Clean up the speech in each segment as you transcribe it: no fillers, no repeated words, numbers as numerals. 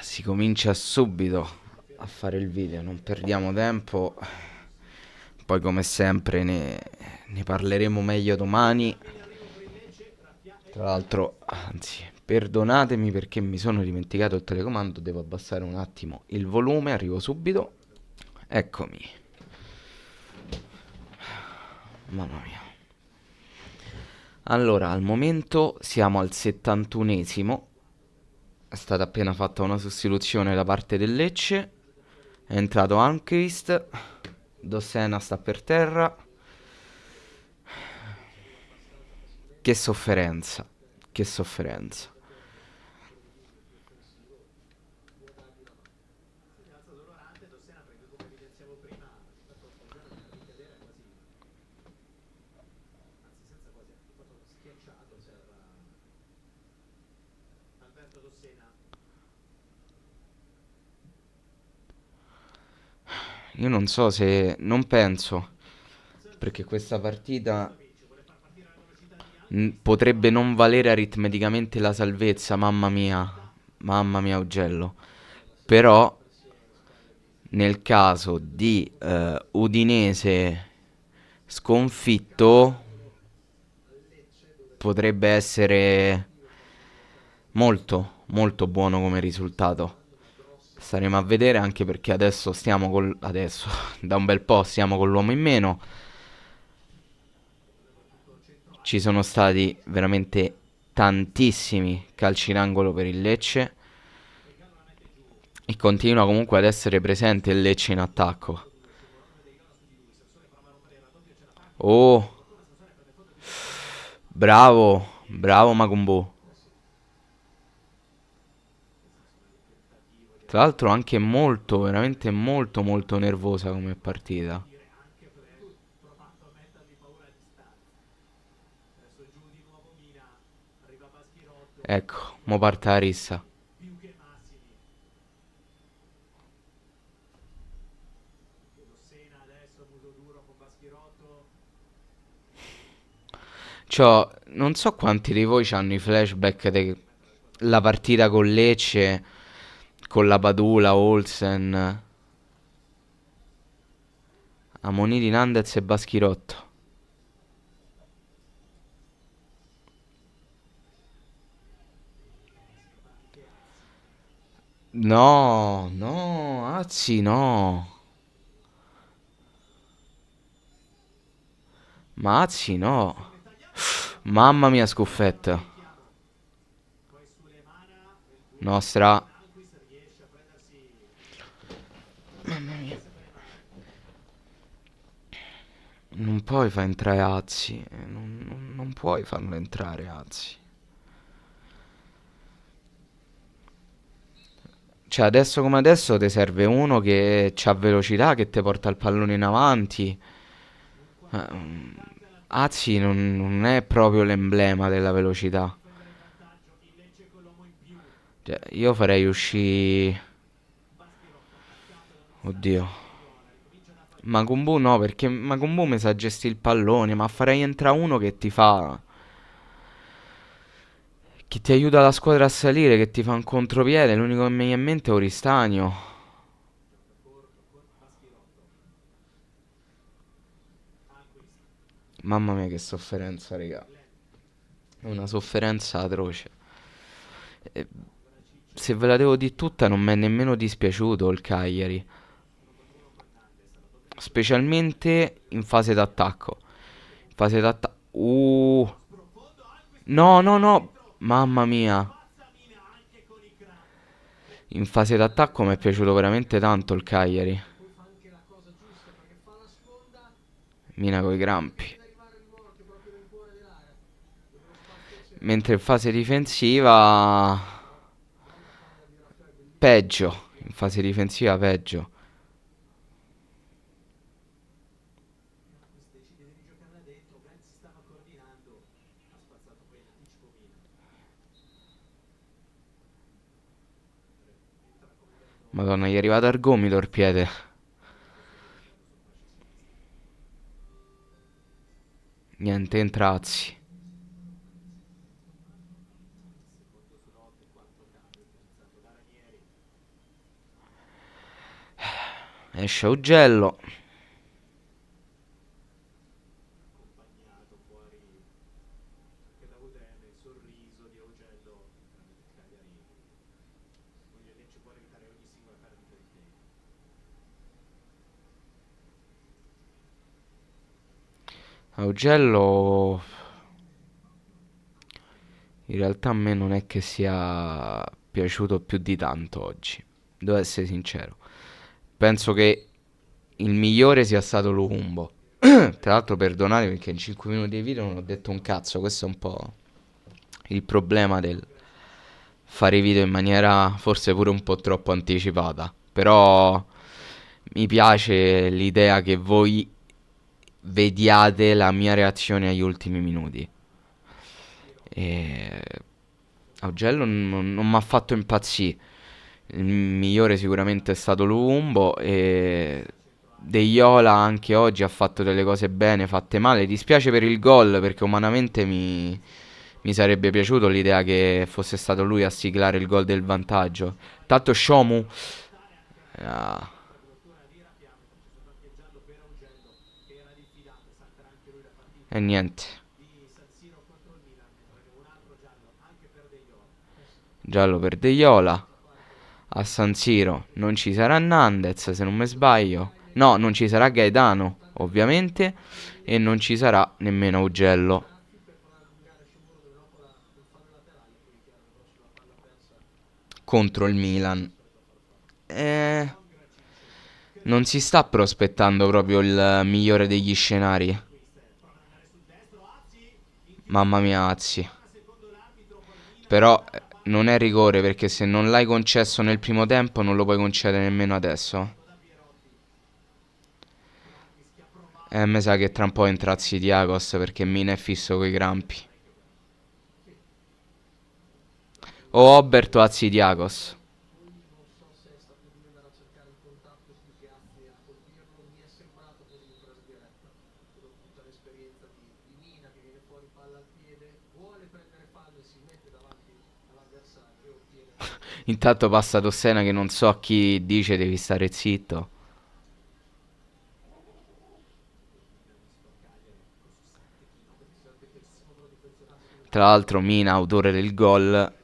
Si comincia subito a fare il video, non perdiamo tempo. Poi come sempre ne parleremo meglio domani. Tra l'altro, anzi, perdonatemi perché mi sono dimenticato il telecomando, devo abbassare un attimo il volume, arrivo subito. Eccomi. Mamma mia. Allora, al momento siamo al 71esimo. È stata appena fatta una sostituzione da parte del Lecce. È entrato Almqvist. Dossena sta per terra. Che sofferenza. Che sofferenza. Io non so se... Non penso. Perché questa partita potrebbe non valere aritmeticamente la salvezza. Mamma mia. Mamma mia, Ugello. Però nel caso di Udinese sconfitto potrebbe essere molto molto buono come risultato. Staremo a vedere anche perché adesso stiamo adesso da un bel po' stiamo con l'uomo in meno. Ci sono stati veramente tantissimi calci in angolo per il Lecce e continua comunque ad essere presente il Lecce in attacco. Oh, bravo, bravo Magumbu. Tra l'altro anche molto, veramente molto molto nervosa come partita. Ecco, mo parte la rissa. Non so quanti di voi hanno i flashback della partita con Lecce, con la Padula, Olsen, Amoniti, Nandez e Baschirotto. No, no, Azzi no. Ma Azzi no. Mamma mia scuffetta. Nostra. Non puoi far entrare Azzi. Non puoi farlo entrare Azzi. Cioè, adesso come adesso ti serve uno che ha velocità, che ti porta il pallone in avanti. Eh, Azzi non è proprio l'emblema della velocità. Cioè, io farei uscire... Oddio. Magumbu no, perché Magumbu mi sa gestire il pallone, ma farei entrare uno che ti fa... Che ti aiuta la squadra a salire, che ti fa un contropiede. L'unico che mi viene in mente è Oristagno. Mamma mia che sofferenza, raga. È una sofferenza atroce. E se ve la devo dire tutta non mi è nemmeno dispiaciuto il Cagliari. Specialmente in fase d'attacco. In fase d'attacco... No, no, no. Mamma mia. In fase d'attacco mi è piaciuto veramente tanto il Cagliari. Mina coi grampi. Mentre in fase difensiva... Peggio. In fase difensiva peggio. Madonna, gli è arrivato al gomito il piede. Niente, entrazzi. Esce Augello. Augello in realtà a me non è che sia piaciuto più di tanto oggi, devo essere sincero. Penso che il migliore sia stato Lumumbo. Tra l'altro perdonate perché in 5 minuti di video non ho detto un cazzo, questo è un po' il problema del fare i video in maniera forse pure un po' troppo anticipata. Però mi piace l'idea che voi vediate la mia reazione agli ultimi minuti. E Augello non mi ha fatto impazzire. Il migliore sicuramente è stato Lumbo e De Iola anche oggi ha fatto delle cose bene, fatte male. Dispiace per il gol perché umanamente mi sarebbe piaciuto l'idea che fosse stato lui a siglare il gol del vantaggio. Tanto Shomu. Ah, e niente. Giallo per De Iola. A San Siro non ci sarà Nandez, se non mi sbaglio. No, non ci sarà Gaetano, ovviamente. E non ci sarà nemmeno Augello contro il Milan. Eh, non si sta prospettando proprio il migliore degli scenari. Mamma mia, Azzi. Però non è rigore perché se non l'hai concesso nel primo tempo non lo puoi concedere nemmeno adesso. Mi sa che tra un po' entra Diagos perché Mina è fisso coi crampi. O Obert o Diagos. Intanto passa Tossena che non so a chi dice devi stare zitto. Tra l'altro Mina, autore del gol.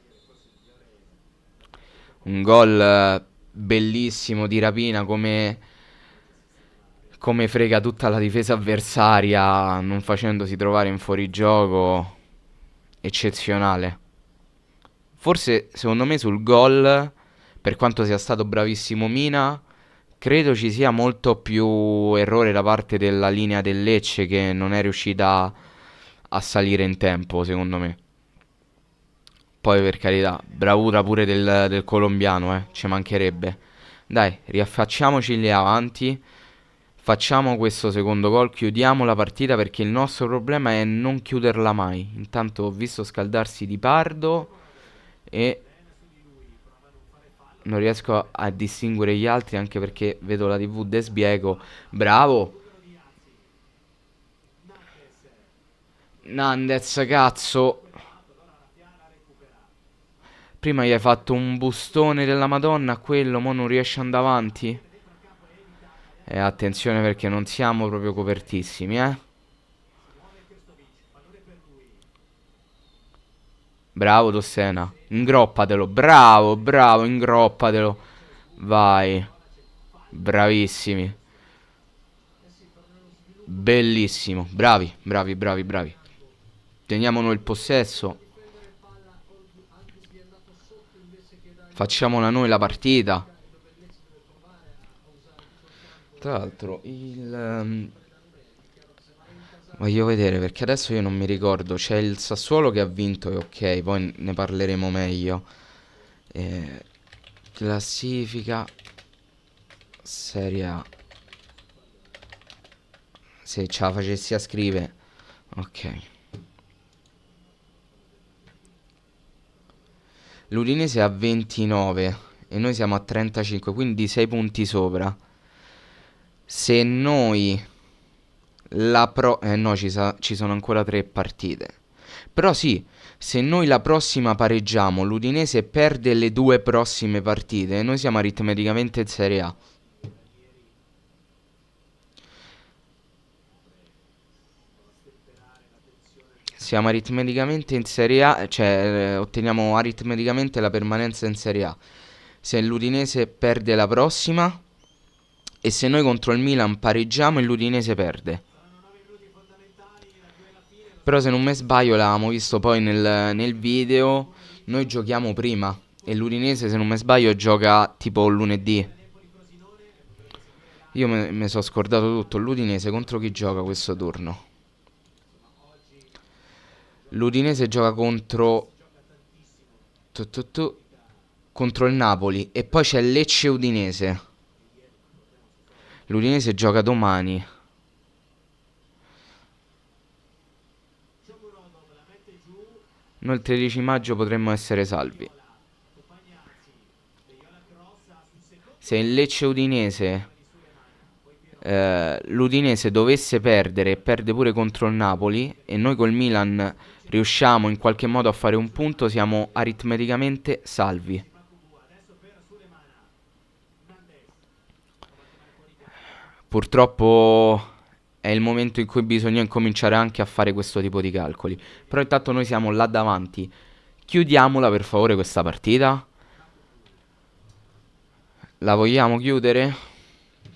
Un gol bellissimo di rapina come frega tutta la difesa avversaria non facendosi trovare in fuorigioco. Eccezionale. Forse secondo me sul gol, per quanto sia stato bravissimo Mina, credo ci sia molto più errore da parte della linea del Lecce che non è riuscita a salire in tempo, secondo me. Poi per carità, bravura pure del colombiano, ci mancherebbe. Dai, riaffacciamoci lì avanti. Facciamo questo secondo gol, chiudiamo la partita perché il nostro problema è non chiuderla mai. Intanto ho visto scaldarsi Di Pardo e non riesco a distinguere gli altri anche perché vedo la TV de Sbiego. Bravo! Nandez, cazzo! Prima gli hai fatto un bustone della Madonna a quello, mo non riesce ad andare avanti. E attenzione perché non siamo proprio copertissimi, eh. Bravo Dossena. Ingroppatelo. Bravo, bravo, ingroppatelo. Vai. Bravissimi. Bellissimo. Bravi, bravi, bravi, bravi. Teniamo noi il possesso. Facciamola noi la partita. Tra l'altro, voglio vedere perché adesso io non mi ricordo. C'è il Sassuolo che ha vinto e ok, poi ne parleremo meglio. Eh, classifica Serie A. Se ce la facessi a scrivere. Ok. L'Udinese ha 29 e noi siamo a 35, quindi 6 punti sopra. Se noi no, ci sono ancora 3 partite. Però sì, se noi la prossima pareggiamo, l'Udinese perde le 2 prossime partite, noi siamo aritmeticamente in Serie A. Siamo aritmeticamente in Serie A, cioè otteniamo aritmeticamente la permanenza in Serie A. Se l'Udinese perde la prossima e se noi contro il Milan pareggiamo e l'Udinese perde. Però se non mi sbaglio l'avevamo visto poi nel video, noi giochiamo prima e l'Udinese se non mi sbaglio gioca tipo lunedì. Io mi sono scordato tutto, l'Udinese contro chi gioca questo turno? L'Udinese gioca contro tu, tu, tu, contro il Napoli e poi c'è Lecce Udinese. L'Udinese gioca domani. Noi il 13 maggio potremmo essere salvi. Se il Lecce Udinese l'Udinese dovesse perdere e perde pure contro il Napoli e noi col Milan riusciamo in qualche modo a fare un punto, siamo aritmeticamente salvi. Purtroppo è il momento in cui bisogna incominciare anche a fare questo tipo di calcoli. Però intanto noi siamo là davanti. Chiudiamola per favore questa partita. La vogliamo chiudere?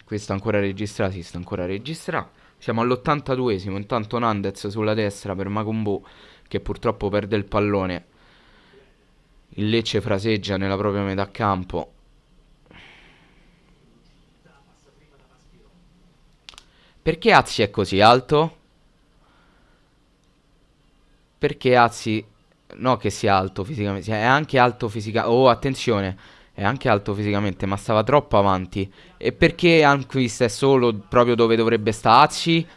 Questa ancora registra? Sì, sta ancora registra. Siamo all'82esimo. Intanto Nandez sulla destra per Macumbu che purtroppo perde il pallone. Il Lecce fraseggia nella propria metà campo. Perché Azzi è così alto? Perché Azzi... No che sia alto fisicamente, è anche alto fisicamente. Oh, attenzione, è anche alto fisicamente, ma stava troppo avanti. E perché Anquist è solo proprio dove dovrebbe stare Azzi?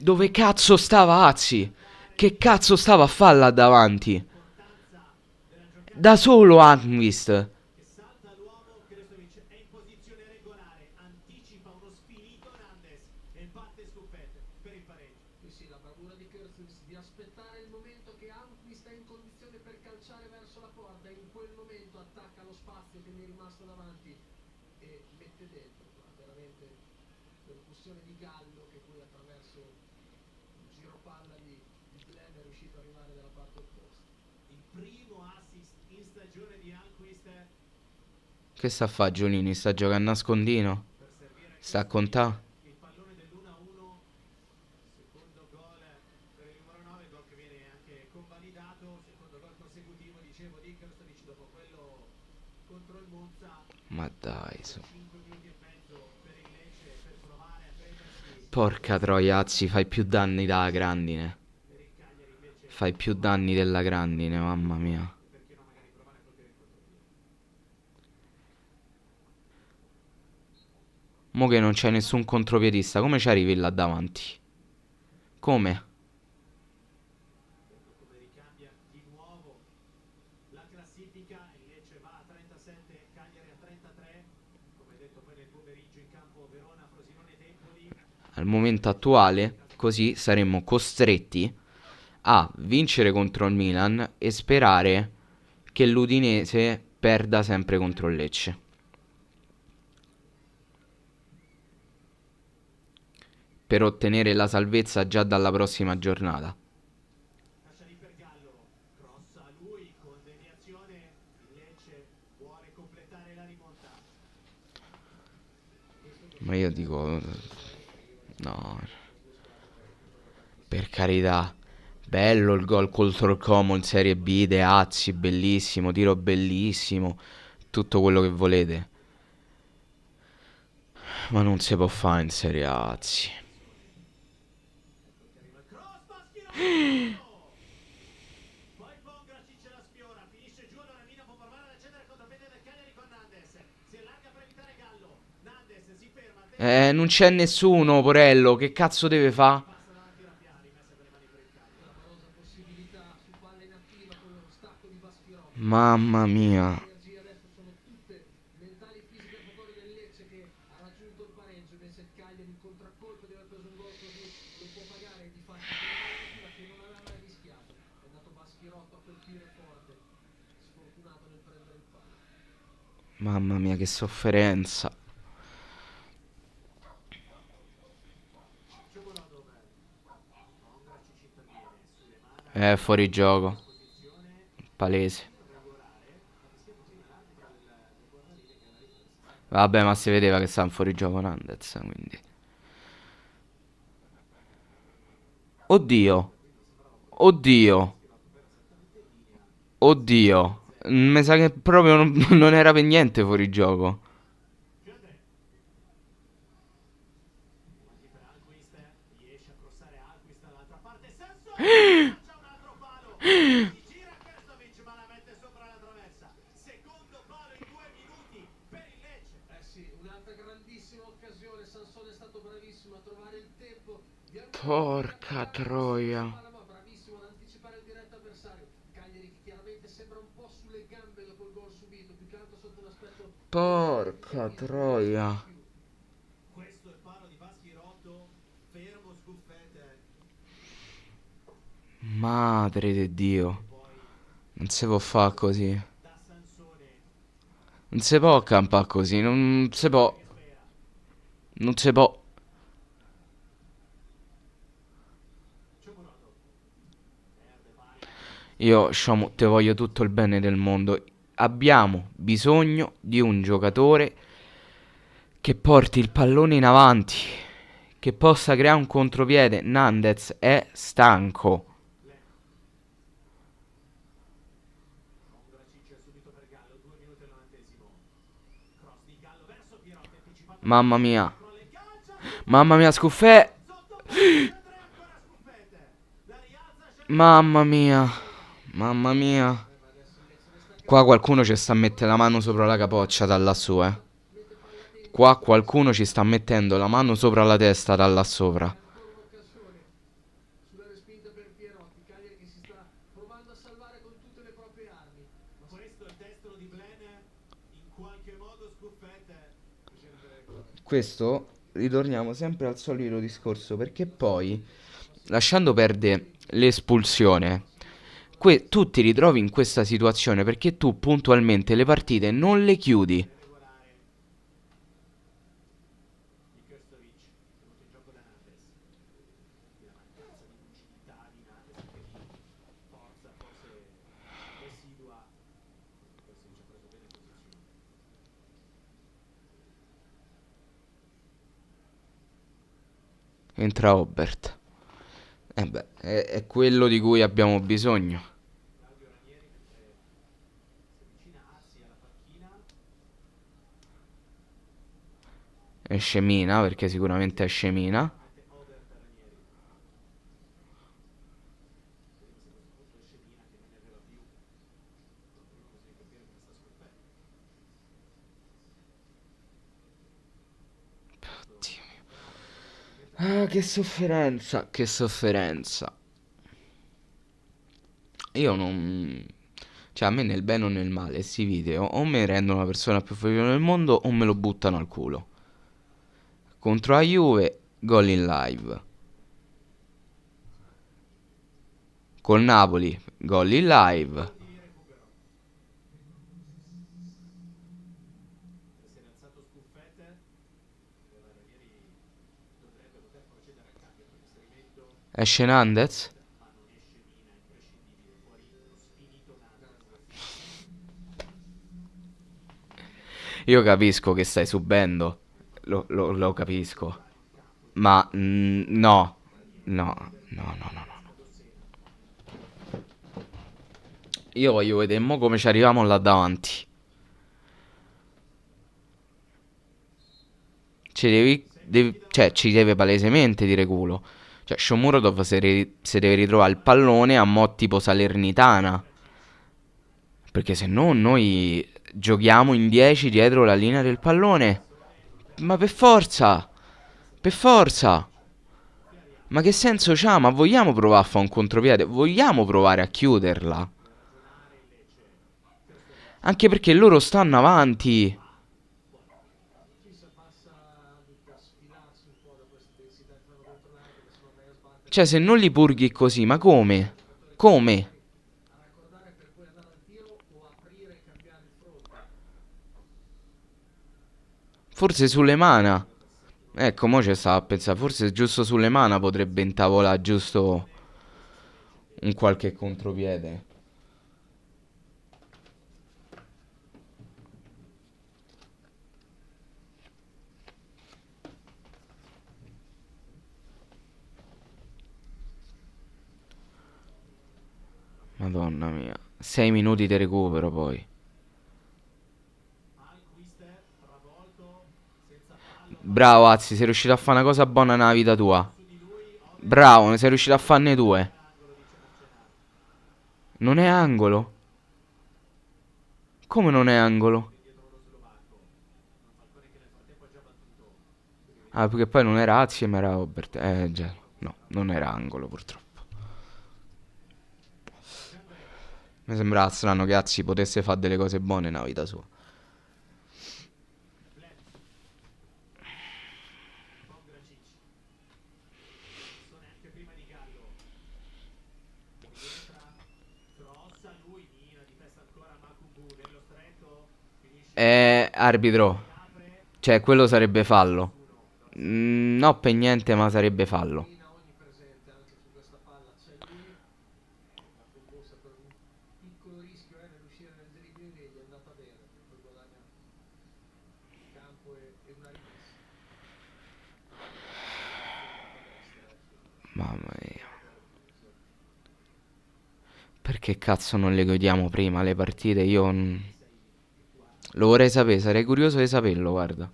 Dove cazzo stava Azzi? Che cazzo stava a fare là davanti? Da solo Anquist. Che sta a fa Giolini? Sta giocando a nascondino? Sta a contà? Ma dai, su. Porca troia, Azzi, fai più danni della grandine. Fai più danni della grandine, mamma mia. Mo che non c'è nessun contropiedista, come ci arrivi là davanti? Come? Al momento attuale, così saremmo costretti a vincere contro il Milan e sperare che l'Udinese perda sempre contro il Lecce. Per ottenere la salvezza già dalla prossima giornata. Ma io dico... No, per carità. Bello il gol contro il Como in Serie B, De Azzi, bellissimo, tiro bellissimo, tutto quello che volete. Ma non si può fare in Serie A, Azzi. Non c'è nessuno, Porello, che cazzo deve fa? Mamma mia. Mamma mia, che sofferenza. Fuori gioco. Palese. Vabbè, ma si vedeva che stava fuori gioco Nandez, quindi. Oddio. Oddio. Oddio. Mi sa che proprio non era per niente fuori gioco. Porca troia. Porca troia. Madre di Dio. Non si può fare così. Non si può campare così. Non si può. Non si può. Io, Sciamo, te voglio tutto il bene del mondo. Abbiamo bisogno di un giocatore che porti il pallone in avanti, che possa creare un contropiede. Nandez è stanco. Mamma mia. Mamma mia, Scuffè. Mamma mia. Mamma mia. Qua qualcuno ci sta mettendo la mano sopra la capoccia da lassù, eh. Qua qualcuno ci sta mettendo la mano sopra la testa da là sopra. Questo ritorniamo sempre al solito discorso, perché poi, lasciando perdere l'espulsione, tu ti ritrovi in questa situazione perché tu puntualmente le partite non le chiudi. Entra Obert. E beh, è quello di cui abbiamo bisogno. È scemina, perché sicuramente è scemina. Dio mio. Ah, che sofferenza, che sofferenza. Io non... Cioè, a me nel bene o nel male, sti video o mi rendono la persona più felice del mondo o me lo buttano al culo. Contro la Juve, gol in live. Col Napoli, gol in live. Esce Nandez? Io capisco che stai subendo. Lo capisco. Ma no. No, no, no, no, no. Io voglio vedere mo come ci arriviamo là davanti. Cioè, ci deve palesemente dire culo. Cioè, Shomurodov se deve ritrovare il pallone a mo' tipo Salernitana. Perché se no noi giochiamo in 10 dietro la linea del pallone. Ma per forza! Per forza! Ma che senso c'ha? Ma vogliamo provare a fare un contropiede? Vogliamo provare a chiuderla? Anche perché loro stanno avanti. Cioè, se non li purghi così, ma come? Come? Forse sulle mana. Ecco, mo c'è sta a pensare, forse giusto sulle mana potrebbe intavolare giusto un qualche contropiede. Madonna mia. 6 minuti di recupero poi. Bravo, Azzi, sei riuscito a fare una cosa buona nella vita tua. Bravo, ne sei riuscito a farne due. Non è angolo? Come non è angolo? Ah, perché poi non era Azzi ma era Robert. Già. No, non era angolo purtroppo. Mi sembrava strano che Azzi potesse fare delle cose buone nella vita sua. Arbitro. Cioè, quello sarebbe fallo. No, per niente, ma sarebbe fallo. Mamma mia. Perché cazzo non le godiamo prima le partite? Lo vorrei sapere, sarei curioso di saperlo, guarda.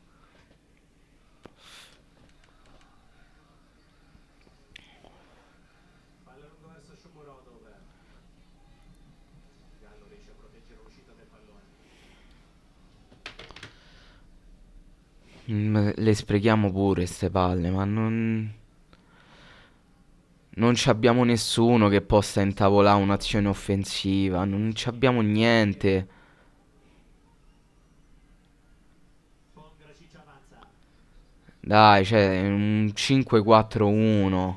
Le sprechiamo pure ste palle, ma non... Non ci abbiamo nessuno che possa intavolare un'azione offensiva, non ci abbiamo niente. Dai, cioè, un 5-4-1.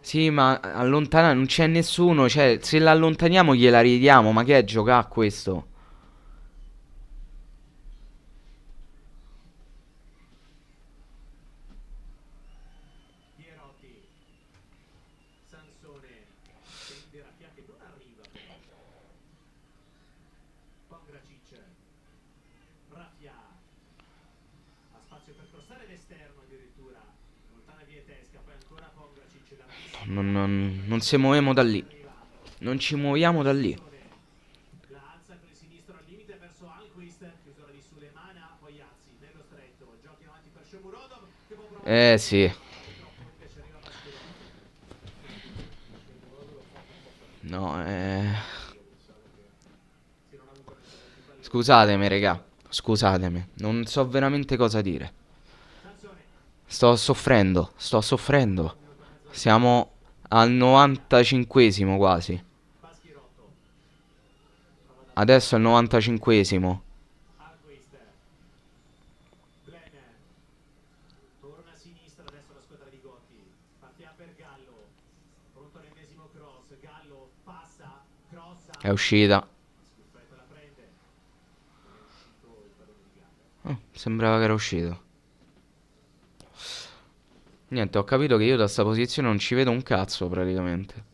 Sì, ma allontana, non c'è nessuno, cioè, se l'allontaniamo gliela ridiamo, ma che è giocare a questo? Non ci muoviamo da lì. Non ci muoviamo da lì. Sì. No, Scusatemi, regà. Scusatemi. Non so veramente cosa dire. Sto soffrendo. Sto soffrendo. Siamo al 95esimo quasi. Adesso è il 95esimo. È uscita. Oh, sembrava che era uscito. Niente, ho capito che io da sta posizione non ci vedo un cazzo praticamente.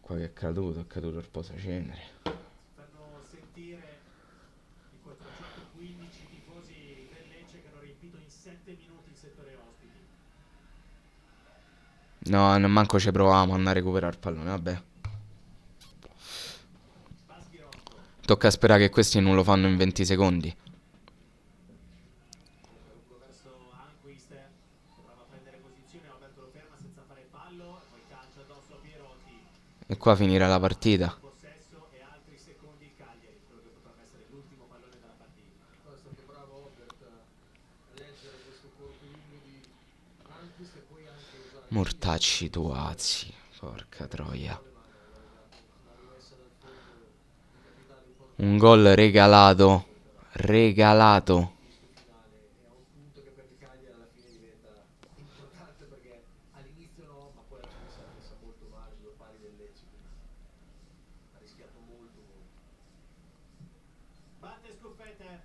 Qua che è caduto il posacenere. No, non manco ci provavamo a andare a recuperare il pallone, vabbè. Tocca sperare che questi non lo fanno in 20 secondi. E qua finirà la partita. Mortacci tuazzi. Porca troia. Un gol regalato. Regalato. Batte Scuffete,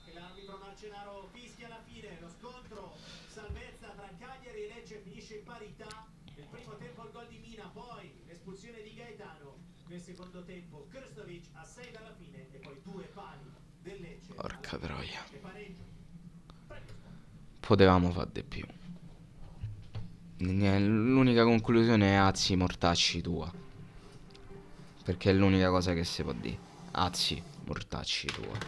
che l'arbitro Marcenaro fischia alla fine, lo scontro, salvezza tra Cagliari e Lecce finisce in parità. Nel primo tempo il gol di Mina, poi l'espulsione di Gaetano. Nel secondo tempo Krstovic a 6 dalla fine e poi due pali del Lecce alla Porca fine. troia. E pareggio. Premio Sport. Potevamo fare di più. L'unica conclusione è azzi mortacci tua. Perché è l'unica cosa che si può dire. Azzi mortacci tua.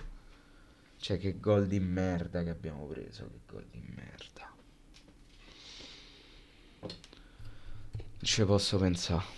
Cioè, che gol di merda che abbiamo preso. Che gol di merda. Non ci posso pensare.